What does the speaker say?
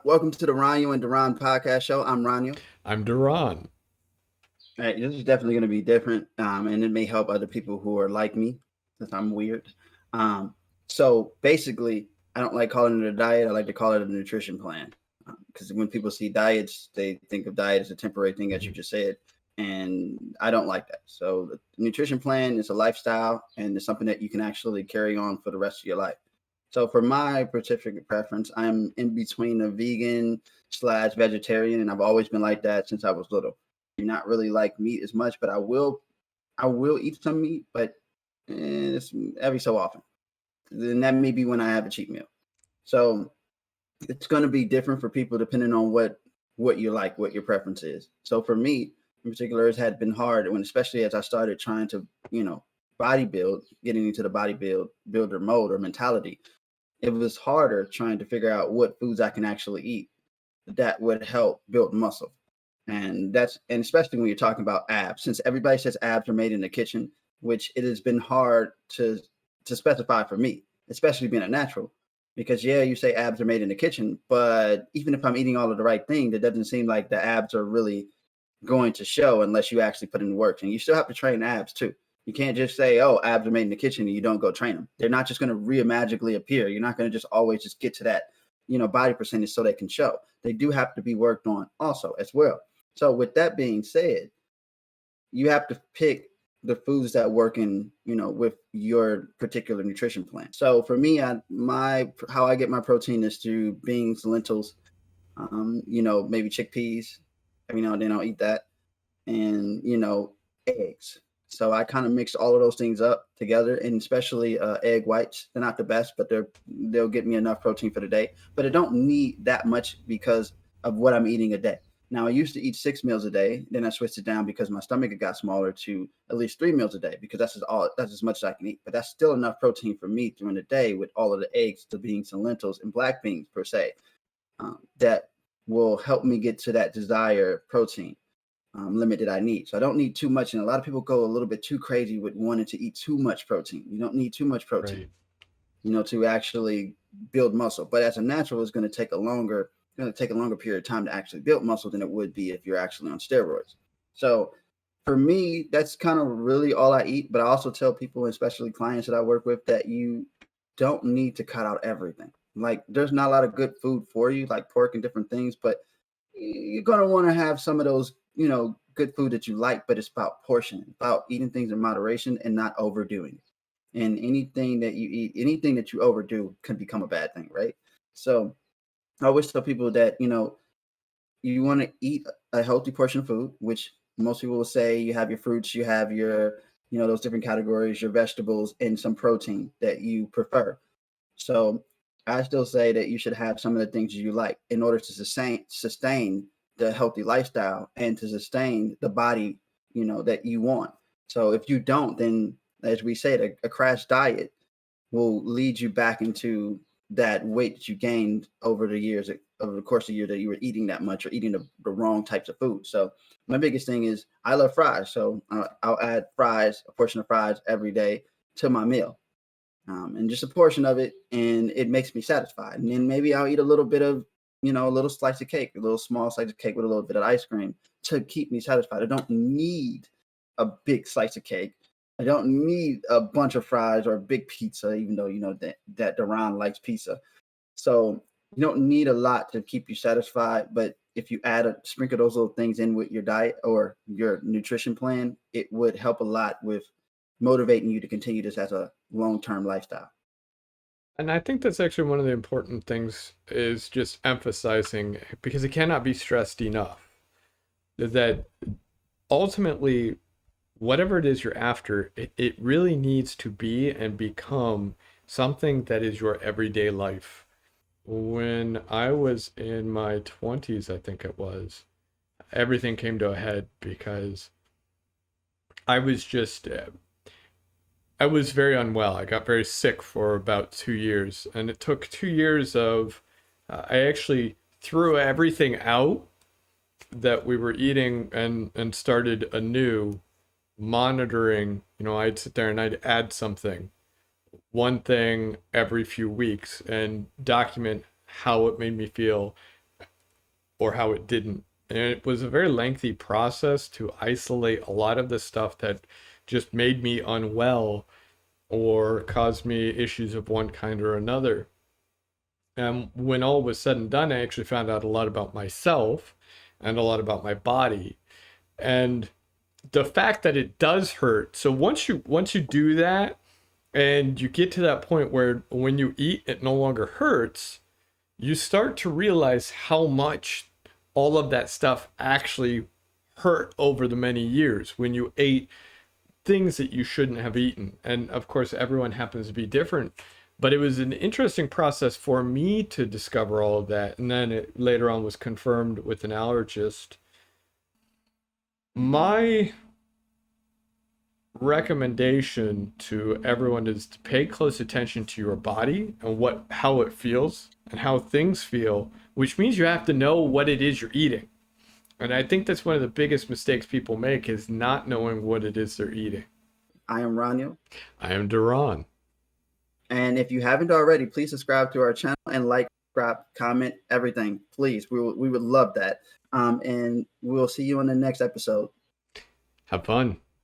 Welcome to the Roniel and DaRon podcast show. I'm Roniel. I'm DaRon. All right, this is definitely going to be different, and it may help other people who are like me, since I'm weird. So basically, I don't like calling it a diet. I like to call it a nutrition plan, because when people see diets, they think of diet as a temporary thing, as you just said, and I don't like that. So the nutrition plan is a lifestyle, and it's something that you can actually carry on for the rest of your life. So for my particular preference, I'm in between a vegan slash vegetarian, and I've always been like that since I was little. Do not really like meat as much, but I will eat some meat, but it's every so often. Then that may be when I have a cheat meal. So it's going to be different for people depending on what you like, what your preference is. So for me, in particular, it had been hard when, especially as I started trying to, bodybuild, getting into the builder mode or mentality. It was harder trying to figure out what foods I can actually eat that would help build muscle. And especially when you're talking about abs, since everybody says abs are made in the kitchen, which it has been hard to specify for me, especially being a natural. Because yeah, you say abs are made in the kitchen, but even if I'm eating all of the right things, it doesn't seem like the abs are really going to show unless you actually put in the work. And you still have to train abs too. You can't just say, "Oh, abs are made in the kitchen," and you don't go train them. They're not just going to magically appear. You're not going to just always just get to that, body percentage so they can show. They do have to be worked on also as well. So with that being said, you have to pick the foods that work in, with your particular nutrition plan. So for me, my how I get my protein is through beans, lentils, maybe chickpeas. Every now and then I'll eat that, and eggs. So I kind of mix all of those things up together, and especially egg whites. They're not the best, but they'll get me enough protein for the day. But I don't need that much because of what I'm eating a day. Now I used to eat 6 meals a day. Then I switched it down because my stomach got smaller to at least 3 meals a day because that's as much as I can eat. But that's still enough protein for me during the day with all of the eggs, the beans, and lentils, and black beans per se. That will help me get to that desired protein limit that I need. So I don't need too much. And a lot of people go a little bit too crazy with wanting to eat too much protein. You don't need too much protein, Right. to actually build muscle. But as a natural, it's going to take a longer period of time to actually build muscle than it would be if you're actually on steroids. So for me, that's kind of really all I eat. But I also tell people, especially clients that I work with, that you don't need to cut out everything. Like there's not a lot of good food for you, like pork and different things, but you're gonna want to have some of those, good food that you like, but it's about portion, about eating things in moderation and not overdoing it. And anything that you eat, anything that you overdo can become a bad thing, right? So I always tell people that, you want to eat a healthy portion of food, which most people will say you have your fruits, you have your, those different categories, your vegetables, and some protein that you prefer. So I still say that you should have some of the things you like in order to sustain the healthy lifestyle and to sustain the body, that you want. So if you don't, then as we said, a crash diet will lead you back into that weight that you gained over the years, over the course of the year that you were eating that much or eating the wrong types of food. So my biggest thing is I love fries. So I'll add fries, a portion of fries every day to my meal, and just a portion of it, and it makes me satisfied. And then maybe I'll eat a little bit of, a little slice of cake, a little small slice of cake with a little bit of ice cream to keep me satisfied. I don't need a big slice of cake. I don't need a bunch of fries or a big pizza, even though that DaRon likes pizza. So you don't need a lot to keep you satisfied. But if you sprinkle those little things in with your diet or your nutrition plan, it would help a lot with motivating you to continue this as a long-term lifestyle. And I think that's actually one of the important things is just emphasizing, because it cannot be stressed enough, that ultimately, whatever it is you're after, it really needs to be and become something that is your everyday life. When I was in my 20s, I think it was, everything came to a head because I was just I was very unwell. I got very sick for about 2 years, and it took 2 years of I actually threw everything out that we were eating and started anew, monitoring. I'd sit there and I'd add something, one thing every few weeks, and document how it made me feel, or how it didn't. And it was a very lengthy process to isolate a lot of the stuff that just made me unwell or caused me issues of one kind or another. And when all was said and done, I actually found out a lot about myself and a lot about my body. And the fact that it does hurt. So once you do that and you get to that point where when you eat it no longer hurts, you start to realize how much all of that stuff actually hurt over the many years when you ate things that you shouldn't have eaten. And of course, everyone happens to be different. But it was an interesting process for me to discover all of that. And then it later on was confirmed with an allergist. My recommendation to everyone is to pay close attention to your body and how it feels and how things feel, which means you have to know what it is you're eating. And I think that's one of the biggest mistakes people make is not knowing what it is they're eating. I am Roniel. I am DaRon. And if you haven't already, please subscribe to our channel and like, subscribe, comment, everything. Please, we would love that. And we'll see you in the next episode. Have fun.